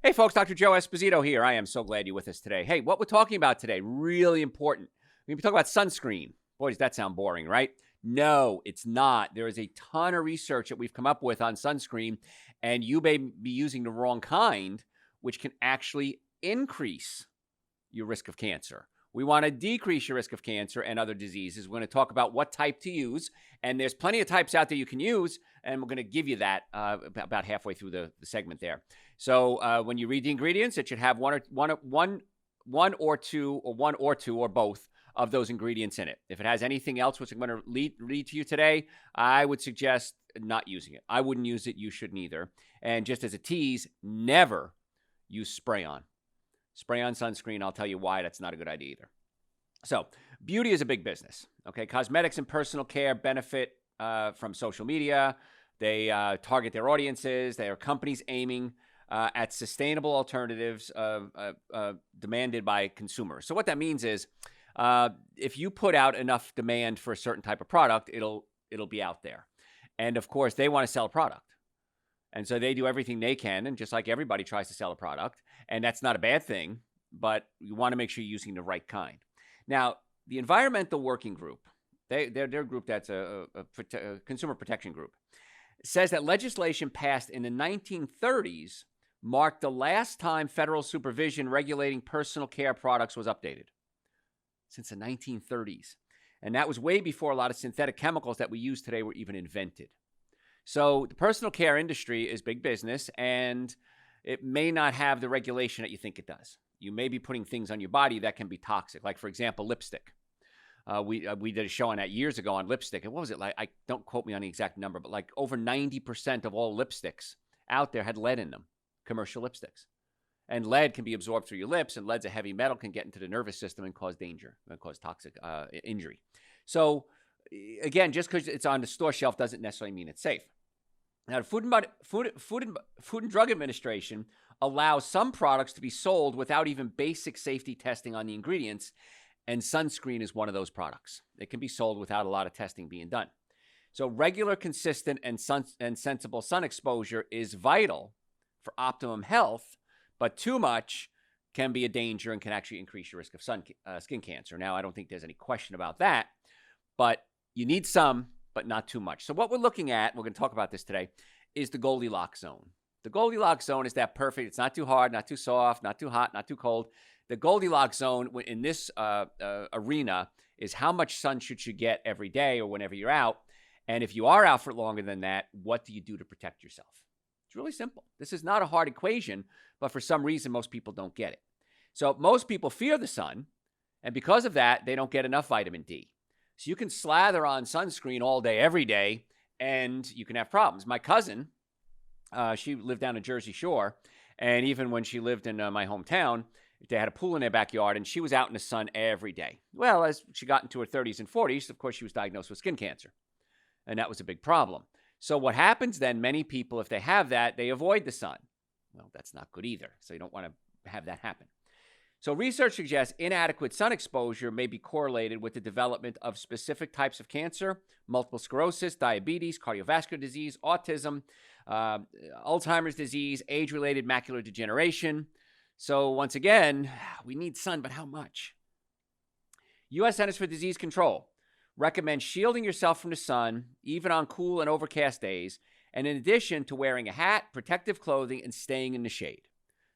Hey, folks, Dr. Joe Esposito here. I am so glad you're with us today. Hey, what we're talking about today, really important. We're going to be talking about sunscreen. Boy, does that sound boring, right? No, it's not. There is a ton of research that we've come up with on sunscreen, and you may be using the wrong kind, which can actually increase your risk of cancer. We want to decrease your risk of cancer and other diseases. We're going to talk about what type to use, and there's plenty of types out there you can use, and we're going to give you that about halfway through the segment there. So when you read the ingredients, it should have one or two or both of those ingredients in it. If it has anything else, which I'm going to read to you today, I would suggest not using it. I wouldn't use it. You shouldn't either. And just as a tease, never use spray-on. Spray-on sunscreen, I'll tell you why that's not a good idea either. So beauty is a big business. Okay, cosmetics and personal care benefit from social media. They target their audiences. They are companies aiming at sustainable alternatives demanded by consumers. So what that means is if you put out enough demand for a certain type of product, it'll be out there. And of course, they want to sell a product. And so they do everything they can, and just like everybody tries to sell a product, and that's not a bad thing, but you want to make sure you're using the right kind. Now, the Environmental Working Group, they're a group that's a consumer protection group, says that legislation passed in the 1930s marked the last time federal supervision regulating personal care products was updated. Since the 1930s. And that was way before a lot of synthetic chemicals that we use today were even invented. So the personal care industry is big business, and it may not have the regulation that you think it does. You may be putting things on your body that can be toxic, like, for example, lipstick. We did a show on that years ago on lipstick. And what was it like? Don't quote me on the exact number, but like over 90% of all lipsticks out there had lead in them, commercial lipsticks. And lead can be absorbed through your lips, and lead's a heavy metal, can get into the nervous system and cause danger, and cause toxic injury. So, again, just because it's on the store shelf doesn't necessarily mean it's safe. Now, the Food and Drug Administration allows some products to be sold without even basic safety testing on the ingredients, and sunscreen is one of those products. It can be sold without a lot of testing being done. So regular, consistent, and sensible sun exposure is vital for optimum health, but too much can be a danger and can actually increase your risk of skin cancer. Now, I don't think there's any question about that, but you need some, but not too much. So what we're looking at, we're going to talk about this today, is the Goldilocks zone. The Goldilocks zone is that perfect. It's not too hard, not too soft, not too hot, not too cold. The Goldilocks zone in this arena is how much sun should you get every day or whenever you're out. And if you are out for longer than that, what do you do to protect yourself? It's really simple. This is not a hard equation, but for some reason, most people don't get it. So most people fear the sun, and because of that, they don't get enough vitamin D. So you can slather on sunscreen all day, every day, and you can have problems. My cousin, she lived down in Jersey Shore, and even when she lived in my hometown, they had a pool in their backyard, and she was out in the sun every day. Well, as she got into her 30s and 40s, of course, she was diagnosed with skin cancer, and that was a big problem. So what happens then, many people, if they have that, they avoid the sun. Well, that's not good either, so you don't want to have that happen. So research suggests inadequate sun exposure may be correlated with the development of specific types of cancer, multiple sclerosis, diabetes, cardiovascular disease, autism, Alzheimer's disease, age-related macular degeneration. So once again, we need sun, but how much? U.S. Centers for Disease Control recommends shielding yourself from the sun, even on cool and overcast days, and in addition to wearing a hat, protective clothing, and staying in the shade.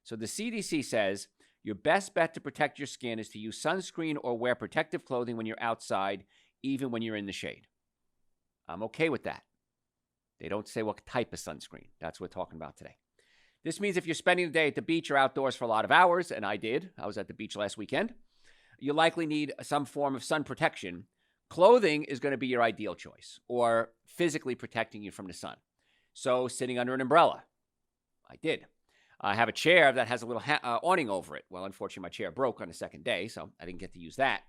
So the CDC says your best bet to protect your skin is to use sunscreen or wear protective clothing when you're outside, even when you're in the shade. I'm okay with that. They don't say what type of sunscreen. That's what we're talking about today. This means if you're spending the day at the beach or outdoors for a lot of hours, and I did, I was at the beach last weekend, you likely need some form of sun protection. Clothing is going to be your ideal choice, or physically protecting you from the sun. So sitting under an umbrella, I did. I have a chair that has a little awning over it. Well, unfortunately, my chair broke on the second day, so I didn't get to use that.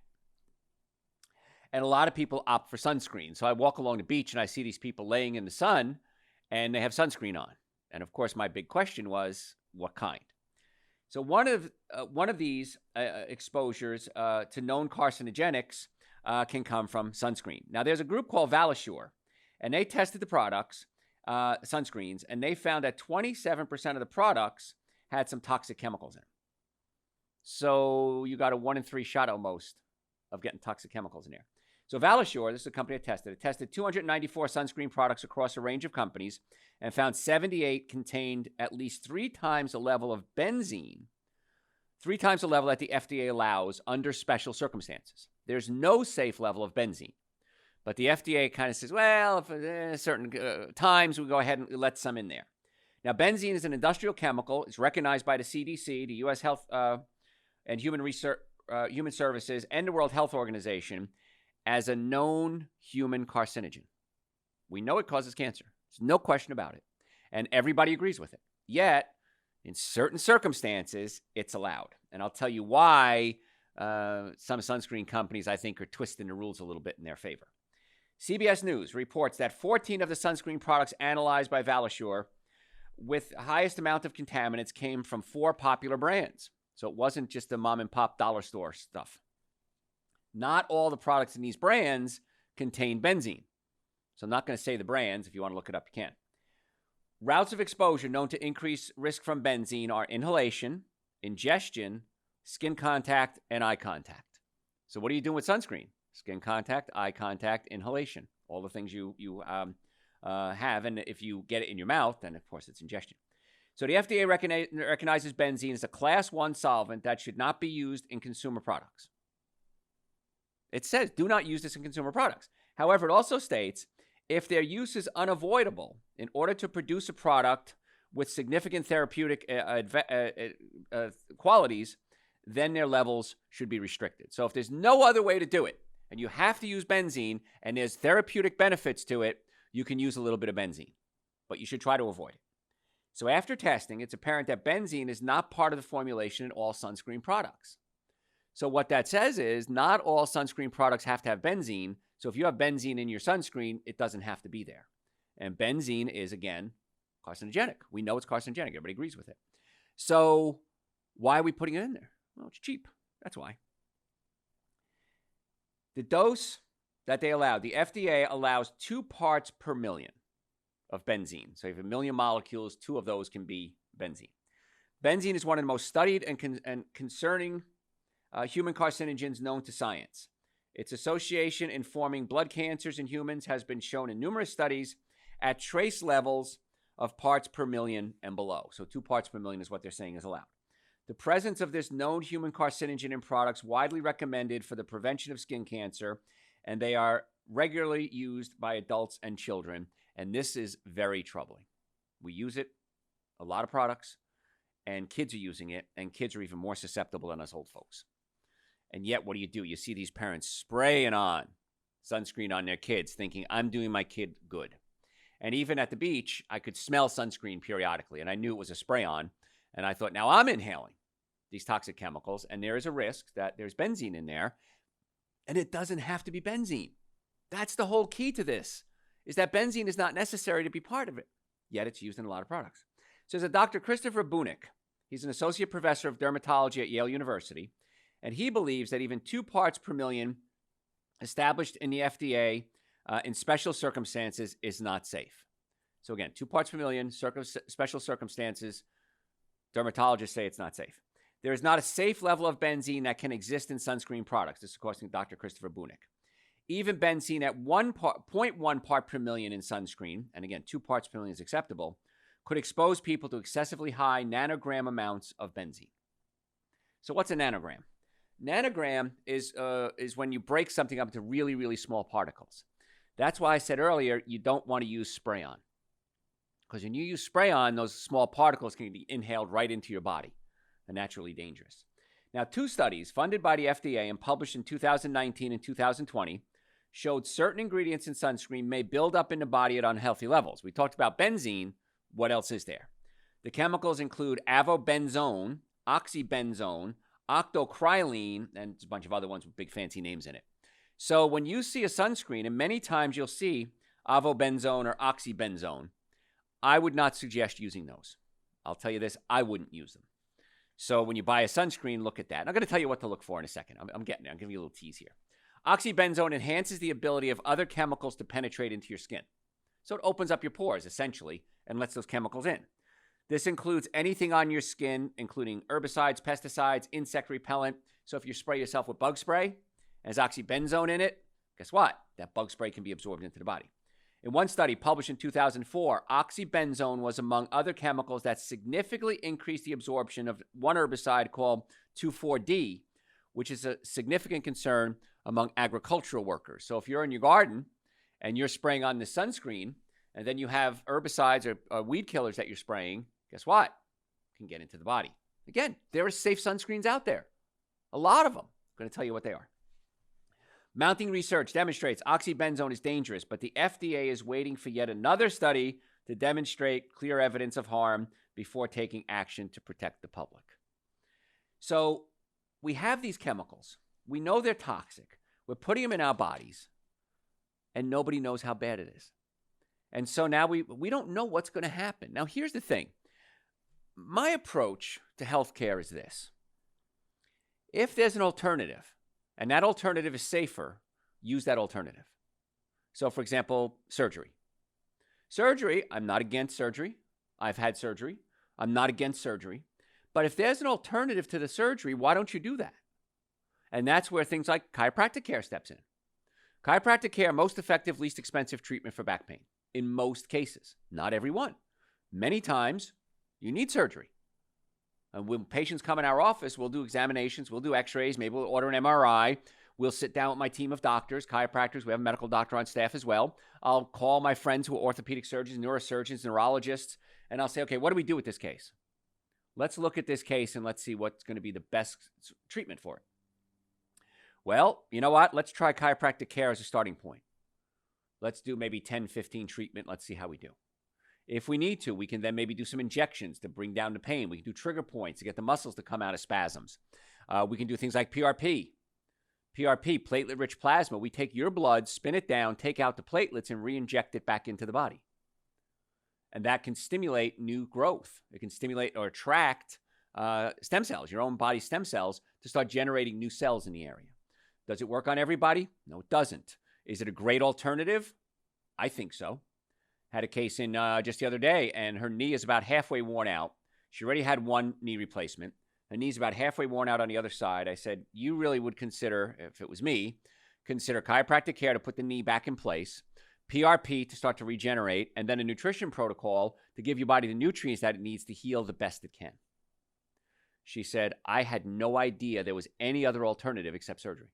And a lot of people opt for sunscreen. So I walk along the beach and I see these people laying in the sun, and they have sunscreen on. And of course, my big question was, what kind? So one of these exposures to known carcinogenics can come from sunscreen. Now, there's a group called Valisure, and they tested the products, sunscreens, and they found that 27% of the products had some toxic chemicals in them. So you got a 1 in 3 shot almost of getting toxic chemicals in there. So Valashore, this is a company that tested. It tested 294 sunscreen products across a range of companies and found 78 contained at least 3 times the level of benzene, 3 times the level that the FDA allows under special circumstances. There's no safe level of benzene. But the FDA kind of says, well, if certain times we go ahead and let some in there. Now, benzene is an industrial chemical. It's recognized by the CDC, the U.S. Health and Human Services, and the World Health Organization as a known human carcinogen. We know it causes cancer. There's no question about it. And everybody agrees with it. Yet, in certain circumstances, it's allowed. And I'll tell you why some sunscreen companies, I think, are twisting the rules a little bit in their favor. CBS News reports that 14 of the sunscreen products analyzed by Valashore with the highest amount of contaminants came from 4 popular brands. So it wasn't just the mom and pop dollar store stuff. Not all the products in these brands contain benzene. So I'm not going to say the brands. If you want to look it up, you can. Routes of exposure known to increase risk from benzene are inhalation, ingestion, skin contact, and eye contact. So what are you doing with sunscreen? Skin contact, eye contact, inhalation. All the things you have. And if you get it in your mouth, then, of course, it's ingestion. So the FDA recognizes benzene as a Class 1 solvent that should not be used in consumer products. It says, do not use this in consumer products. However, it also states, if their use is unavoidable in order to produce a product with significant therapeutic qualities, then their levels should be restricted. So if there's no other way to do it, and you have to use benzene, and there's therapeutic benefits to it, you can use a little bit of benzene. But you should try to avoid it. So after testing, it's apparent that benzene is not part of the formulation in all sunscreen products. So what that says is not all sunscreen products have to have benzene. So if you have benzene in your sunscreen, it doesn't have to be there. And benzene is, again, carcinogenic. We know it's carcinogenic. Everybody agrees with it. So why are we putting it in there? Well, it's cheap. That's why. The dose that they allow, the FDA allows 2 parts per million of benzene. So if you have 1 million molecules, 2 of those can be benzene. Benzene is one of the most studied and concerning human carcinogens known to science. Its association in forming blood cancers in humans has been shown in numerous studies at trace levels of parts per million and below. So 2 parts per million is what they're saying is allowed. The presence of this known human carcinogen in products widely recommended for the prevention of skin cancer, and they are regularly used by adults and children, and this is very troubling. We use it, a lot of products, and kids are using it, and kids are even more susceptible than us old folks. And yet, what do? You see these parents spraying on sunscreen on their kids, thinking, I'm doing my kid good. And even at the beach, I could smell sunscreen periodically, and I knew it was a spray-on. And I thought, now I'm inhaling these toxic chemicals, and there is a risk that there's benzene in there, and it doesn't have to be benzene. That's the whole key to this, is that benzene is not necessary to be part of it, yet it's used in a lot of products. So there's a Dr. Christopher Bunick. He's an associate professor of dermatology at Yale University, and he believes that even 2 parts per million established in the FDA in special circumstances is not safe. So again, 2 parts per million, special circumstances, dermatologists say it's not safe. There is not a safe level of benzene that can exist in sunscreen products. This is according to Dr. Christopher Bunick. Even benzene at 0.1 part per million in sunscreen, and again, 2 parts per million is acceptable, could expose people to excessively high nanogram amounts of benzene. So what's a nanogram? Nanogram is when you break something up into really, really small particles. That's why I said earlier you don't want to use spray-on. Because when you use spray-on, those small particles can be inhaled right into your body and naturally dangerous. Now, 2 studies funded by the FDA and published in 2019 and 2020 showed certain ingredients in sunscreen may build up in the body at unhealthy levels. We talked about benzene. What else is there? The chemicals include avobenzone, oxybenzone, octocrylene, and a bunch of other ones with big fancy names in it. So when you see a sunscreen, and many times you'll see avobenzone or oxybenzone, I would not suggest using those. I'll tell you this, I wouldn't use them. So when you buy a sunscreen, look at that. And I'm going to tell you what to look for in a second. I'm getting there. I'm giving you a little tease here. Oxybenzone enhances the ability of other chemicals to penetrate into your skin. So it opens up your pores, essentially, and lets those chemicals in. This includes anything on your skin, including herbicides, pesticides, insect repellent. So if you spray yourself with bug spray, has oxybenzone in it, guess what? That bug spray can be absorbed into the body. In one study published in 2004, oxybenzone was among other chemicals that significantly increased the absorption of one herbicide called 2,4-D, which is a significant concern among agricultural workers. So if you're in your garden and you're spraying on the sunscreen, and then you have herbicides or weed killers that you're spraying, guess what? It can get into the body. Again, there are safe sunscreens out there. A lot of them. I'm going to tell you what they are. Mounting research demonstrates oxybenzone is dangerous, but the FDA is waiting for yet another study to demonstrate clear evidence of harm before taking action to protect the public. So we have these chemicals. We know they're toxic. We're putting them in our bodies, and nobody knows how bad it is. And so now we don't know what's going to happen. Now, here's the thing. My approach to healthcare is this. If there's an alternative, and that alternative is safer, use that alternative. So, for example, surgery. Surgery, I'm not against surgery. I've had surgery. I'm not against surgery. But if there's an alternative to the surgery, why don't you do that? And that's where things like chiropractic care steps in. Chiropractic care, most effective, least expensive treatment for back pain. In most cases, not every one. Many times, you need surgery. And when patients come in our office, we'll do examinations, we'll do x-rays, maybe we'll order an MRI. We'll sit down with my team of doctors, chiropractors. We have a medical doctor on staff as well. I'll call my friends who are orthopedic surgeons, neurosurgeons, neurologists, and I'll say, okay, what do we do with this case? Let's look at this case and let's see what's going to be the best treatment for it. Well, you know what? Let's try chiropractic care as a starting point. Let's do maybe 10, 15 treatment. Let's see how we do. If we need to, we can then maybe do some injections to bring down the pain. We can do trigger points to get the muscles to come out of spasms. We can do things like PRP. PRP, platelet-rich plasma. We take your blood, spin it down, take out the platelets, and re-inject it back into the body. And that can stimulate new growth. It can stimulate or attract stem cells, your own body's stem cells, to start generating new cells in the area. Does it work on everybody? No, it doesn't. Is it a great alternative? I think so. Had a case in just the other day, and her knee is about halfway worn out. She already had one knee replacement. Her knee's about halfway worn out on the other side. I said, you really would consider, if it was me, consider chiropractic care to put the knee back in place, PRP to start to regenerate, and then a nutrition protocol to give your body the nutrients that it needs to heal the best it can. She said, I had no idea there was any other alternative except surgery,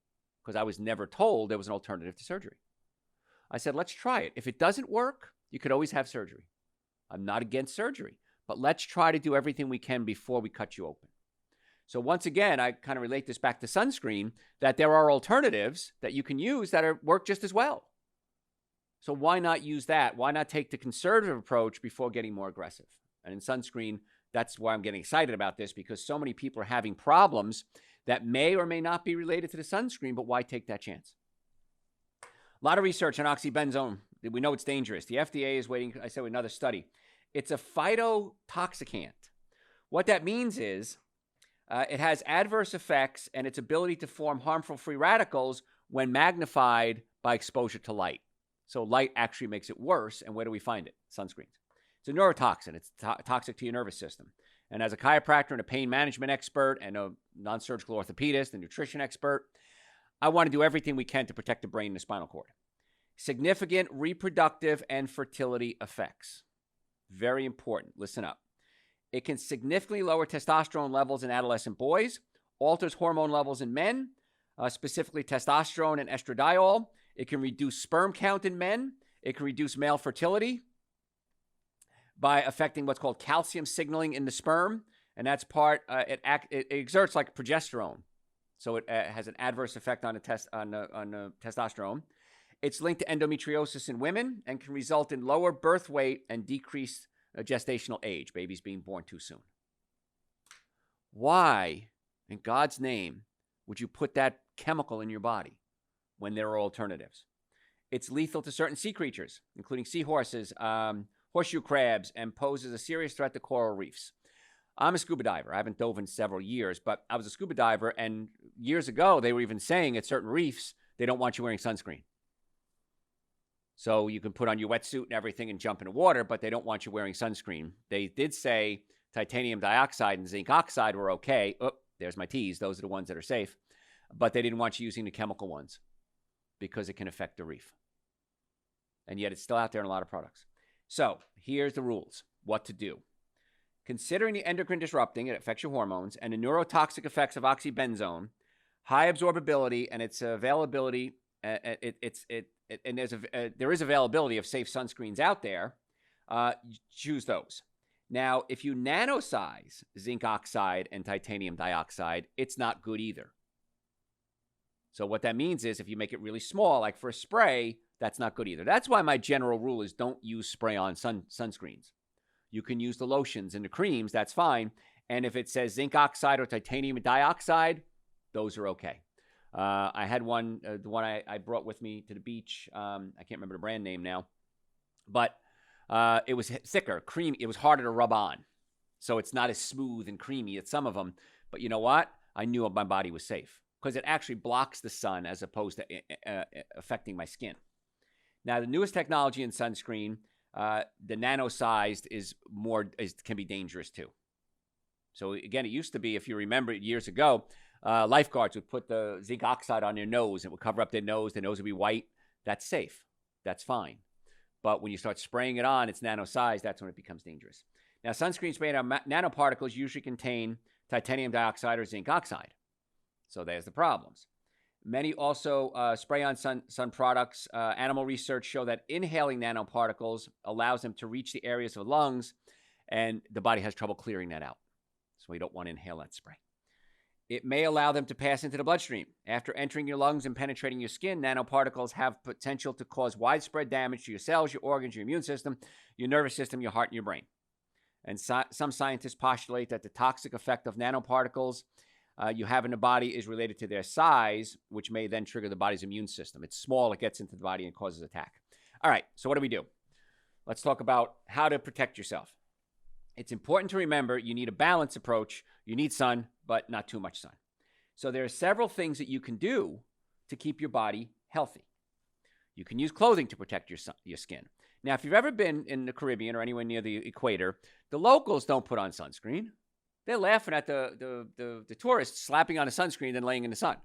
because I was never told there was an alternative to surgery. I said, let's try it. If it doesn't work, you could always have surgery. I'm not against surgery, but let's try to do everything we can before we cut you open. So once again, I kind of relate this back to sunscreen, that there are alternatives that you can use that work just as well. So why not use that? Why not take the conservative approach before getting more aggressive? And in sunscreen, that's why I'm getting excited about this, because so many people are having problems that may or may not be related to the sunscreen, but why take that chance? A lot of research on oxybenzone. We know it's dangerous. The FDA is waiting, I said, with another study. It's a phytotoxicant. What that means is it has adverse effects and its ability to form harmful free radicals when magnified by exposure to light. So light actually makes it worse. And where do we find it? Sunscreens. It's a neurotoxin. It's toxic to your nervous system. And as a chiropractor and a pain management expert and a non-surgical orthopedist and nutrition expert, I want to do everything we can to protect the brain and the spinal cord. Significant reproductive and fertility effects. Very important. Listen up. It can significantly lower testosterone levels in adolescent boys, alters hormone levels in men, specifically testosterone and estradiol. It can reduce sperm count in men. It can reduce male fertility by affecting what's called calcium signaling in the sperm. And that's part, it exerts like progesterone. So it has an adverse effect on testosterone. It's linked to endometriosis in women and can result in lower birth weight and decreased gestational age, babies being born too soon. Why, in God's name, would you put that chemical in your body when there are alternatives? It's lethal to certain sea creatures, including seahorses, horseshoe crabs, and poses a serious threat to coral reefs. I'm a scuba diver. I haven't dove in several years, but I was a scuba diver, and years ago, they were even saying at certain reefs, they don't want you wearing sunscreen. So you can put on your wetsuit and everything and jump into water, but they don't want you wearing sunscreen. They did say titanium dioxide and zinc oxide were okay. Oh, there's my T's. Those are the ones that are safe. But they didn't want you using the chemical ones because it can affect the reef. And yet it's still out there in a lot of products. So here's the rules. What to do. Considering the endocrine disrupting, it affects your hormones, and the neurotoxic effects of oxybenzone, high absorbability, and its availability, there is availability of safe sunscreens out there, choose those. Now, if you nano-size zinc oxide and titanium dioxide, it's not good either. So what that means is if you make it really small, like for a spray, that's not good either. That's why my general rule is don't use spray-on sunscreens. You can use the lotions and the creams, that's fine. And if it says zinc oxide or titanium dioxide, those are okay. I had one, the one I brought with me to the beach. I can't remember the brand name now, but it was thicker, creamy. It was harder to rub on. So it's not as smooth and creamy as some of them. But you know what? I knew my body was safe because it actually blocks the sun as opposed to affecting my skin. Now, the newest technology in sunscreen, the nano-sized can be dangerous too. So again, it used to be, if you remember years ago, lifeguards would put the zinc oxide on their nose. It would cover up their nose would be white. That's safe. That's fine. But when you start spraying it on, it's nano-sized, that's when it becomes dangerous. Now, sunscreens made of nanoparticles usually contain titanium dioxide or zinc oxide. So there's the problems. Many also spray-on sun products. Animal research show that inhaling nanoparticles allows them to reach the areas of the lungs, and the body has trouble clearing that out. So we don't want to inhale that spray. It may allow them to pass into the bloodstream. After entering your lungs and penetrating your skin, nanoparticles have potential to cause widespread damage to your cells, your organs, your immune system, your nervous system, your heart, and your brain. And some scientists postulate that the toxic effect of nanoparticles you have in the body is related to their size, which may then trigger the body's immune system. It's small, it gets into the body and causes attack. All right, so what do we do? Let's talk about how to protect yourself. It's important to remember you need a balanced approach. You need sun, but not too much sun. So there are several things that you can do to keep your body healthy. You can use clothing to protect your skin. Now, if you've ever been in the Caribbean or anywhere near the equator, the locals don't put on sunscreen. They're laughing at the tourists slapping on a sunscreen and laying in the sun.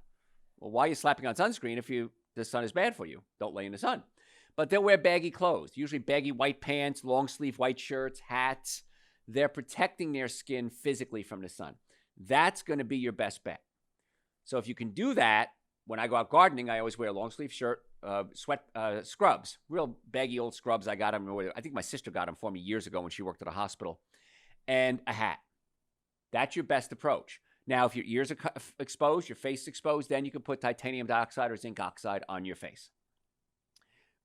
Well, why are you slapping on sunscreen if the sun is bad for you? Don't lay in the sun. But they'll wear baggy clothes, usually baggy white pants, long sleeve white shirts, hats. They're protecting their skin physically from the sun. That's going to be your best bet. So if you can do that, when I go out gardening, I always wear a long sleeve shirt, scrubs, real baggy old scrubs. I got them. I think my sister got them for me years ago when she worked at a hospital, and a hat. That's your best approach. Now, if your ears are exposed, your face is exposed, then you can put titanium dioxide or zinc oxide on your face.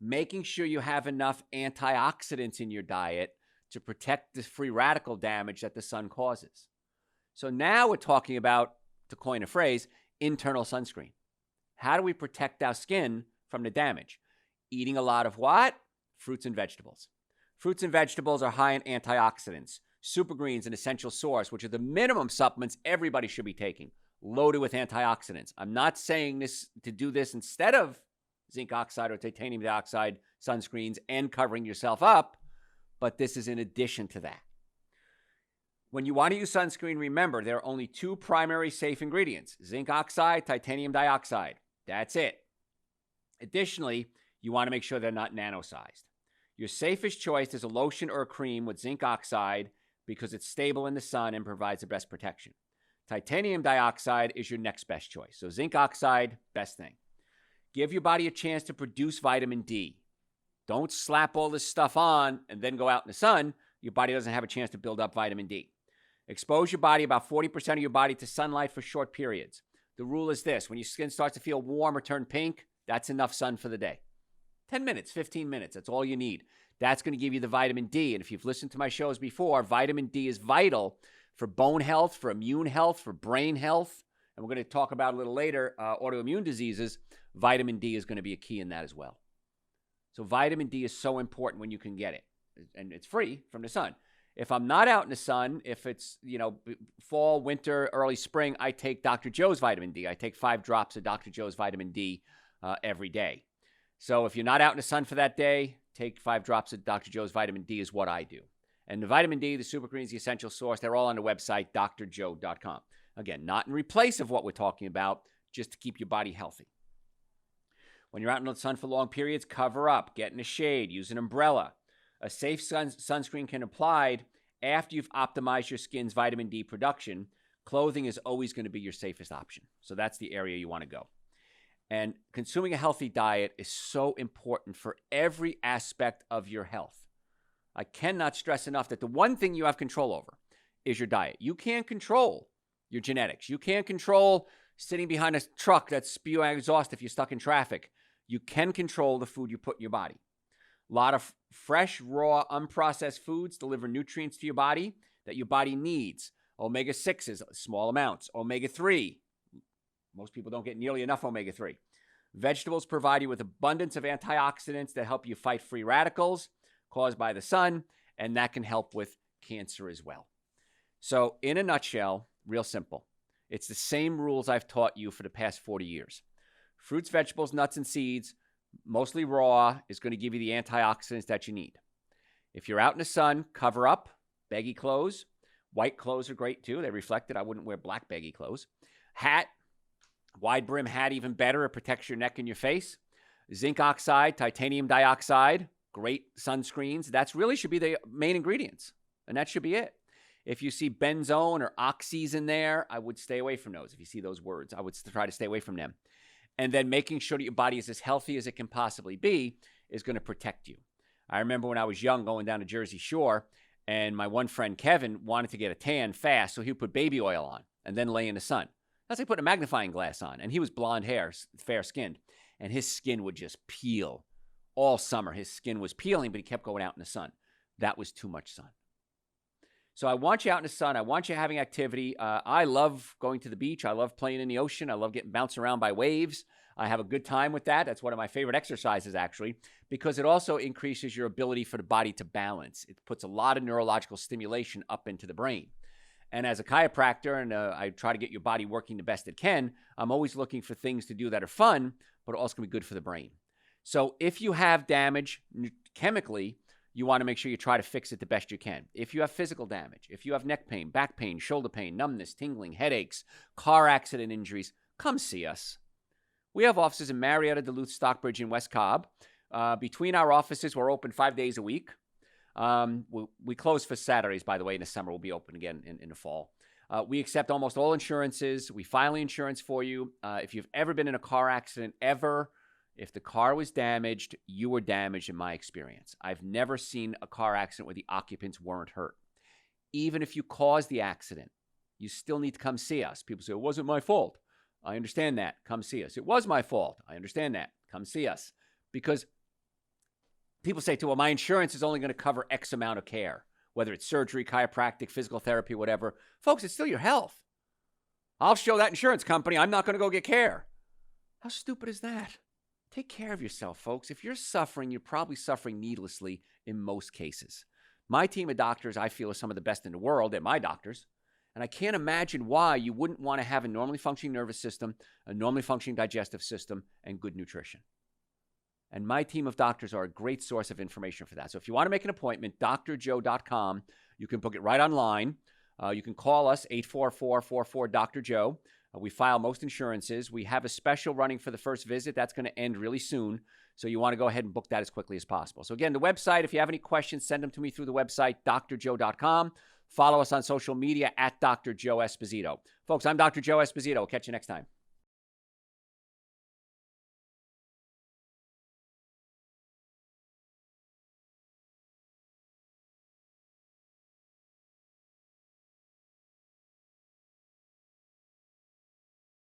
Making sure you have enough antioxidants in your diet to protect the free radical damage that the sun causes. So now we're talking about, to coin a phrase, internal sunscreen. How do we protect our skin from the damage? Eating a lot of what? Fruits and vegetables. Fruits and vegetables are high in antioxidants. Supergreens, an essential source, which are the minimum supplements everybody should be taking, loaded with antioxidants. I'm not saying this to do this instead of zinc oxide or titanium dioxide sunscreens and covering yourself up, but this is in addition to that. When you want to use sunscreen, remember there are only two primary safe ingredients, zinc oxide, titanium dioxide. That's it. Additionally, you want to make sure they're not nano-sized. Your safest choice is a lotion or a cream with zinc oxide because it's stable in the sun and provides the best protection. Titanium dioxide is your next best choice. So zinc oxide, best thing. Give your body a chance to produce vitamin D. Don't slap all this stuff on and then go out in the sun. Your body doesn't have a chance to build up vitamin D. Expose your body, about 40% of your body, to sunlight for short periods. The rule is this: when your skin starts to feel warm or turn pink, that's enough sun for the day. 10 minutes, 15 minutes, that's all you need. That's going to give you the vitamin D. And if you've listened to my shows before, vitamin D is vital for bone health, for immune health, for brain health. And we're going to talk about a little later, autoimmune diseases. Vitamin D is going to be a key in that as well. So vitamin D is so important when you can get it. And it's free from the sun. If I'm not out in the sun, if it's, fall, winter, early spring, I take Dr. Joe's vitamin D. I take 5 drops of Dr. Joe's vitamin D every day. So if you're not out in the sun for that day, take 5 drops of Dr. Joe's vitamin D is what I do. And the vitamin D, the super greens, the essential source, they're all on the website, drjoe.com. Again, not in replace of what we're talking about, just to keep your body healthy. When you're out in the sun for long periods, cover up, get in the shade, use an umbrella. A safe sunscreen can be applied after you've optimized your skin's vitamin D production. Clothing is always going to be your safest option. So that's the area you want to go. And consuming a healthy diet is so important for every aspect of your health. I cannot stress enough that the one thing you have control over is your diet. You can't control your genetics. You can't control sitting behind a truck that's spewing exhaust if you're stuck in traffic. You can control the food you put in your body. A lot of fresh, raw, unprocessed foods deliver nutrients to your body that your body needs. Omega-6s, small amounts. Omega-3, most people don't get nearly enough omega-3. Vegetables provide you with abundance of antioxidants that help you fight free radicals caused by the sun, and that can help with cancer as well. So in a nutshell, real simple. It's the same rules I've taught you for the past 40 years. Fruits, vegetables, nuts, and seeds, mostly raw, is going to give you the antioxidants that you need. If you're out in the sun, cover up, baggy clothes. White clothes are great too. They reflect it. I wouldn't wear black baggy clothes. Hat, wide brim hat, even better. It protects your neck and your face. Zinc oxide, titanium dioxide, great sunscreens. That's really should be the main ingredients, and that should be it. If you see benzone or oxys in there, I would stay away from those. If you see those words, I would try to stay away from them. And then making sure that your body is as healthy as it can possibly be is going to protect you. I remember when I was young going down to Jersey Shore, and my one friend Kevin wanted to get a tan fast, so he would put baby oil on and then lay in the sun. That's like putting a magnifying glass on. And he was blonde hair, fair-skinned, and his skin would just peel. All summer, his skin was peeling, but he kept going out in the sun. That was too much sun. So I want you out in the sun. I want you having activity. I love going to the beach. I love playing in the ocean. I love getting bounced around by waves. I have a good time with that. That's one of my favorite exercises, actually, because it also increases your ability for the body to balance. It puts a lot of neurological stimulation up into the brain. And as a chiropractor, and I try to get your body working the best it can, I'm always looking for things to do that are fun, but also going to be good for the brain. So if you have damage chemically, you want to make sure you try to fix it the best you can. If you have physical damage, if you have neck pain, back pain, shoulder pain, numbness, tingling, headaches, car accident injuries, come see us. We have offices in Marietta, Duluth, Stockbridge, and West Cobb. Between our offices, we're open 5 days a week. We close for Saturdays, by the way. In the summer, we'll be open again in the fall. We accept almost all insurances. We file the insurance for you. If you've ever been in a car accident, if the car was damaged, you were damaged in my experience. I've never seen a car accident where the occupants weren't hurt. Even if you caused the accident, you still need to come see us. People say, it wasn't my fault. I understand that. Come see us. It was my fault. I understand that. Come see us. Because people say, well, my insurance is only going to cover X amount of care, whether it's surgery, chiropractic, physical therapy, whatever. Folks, it's still your health. I'll show that insurance company I'm not going to go get care. How stupid is that? Take care of yourself, folks. If you're suffering, you're probably suffering needlessly in most cases. My team of doctors, I feel, are some of the best in the world. They're my doctors. And I can't imagine why you wouldn't want to have a normally functioning nervous system, a normally functioning digestive system, and good nutrition. And my team of doctors are a great source of information for that. So if you want to make an appointment, drjoe.com. You can book it right online. You can call us, 844-44-DR-JOE. We file most insurances. We have a special running for the first visit. That's going to end really soon. So you want to go ahead and book that as quickly as possible. So again, the website, if you have any questions, send them to me through the website, drjoe.com. Follow us on social media at Dr. Joe Esposito. Folks, I'm Dr. Joe Esposito. We'll catch you next time.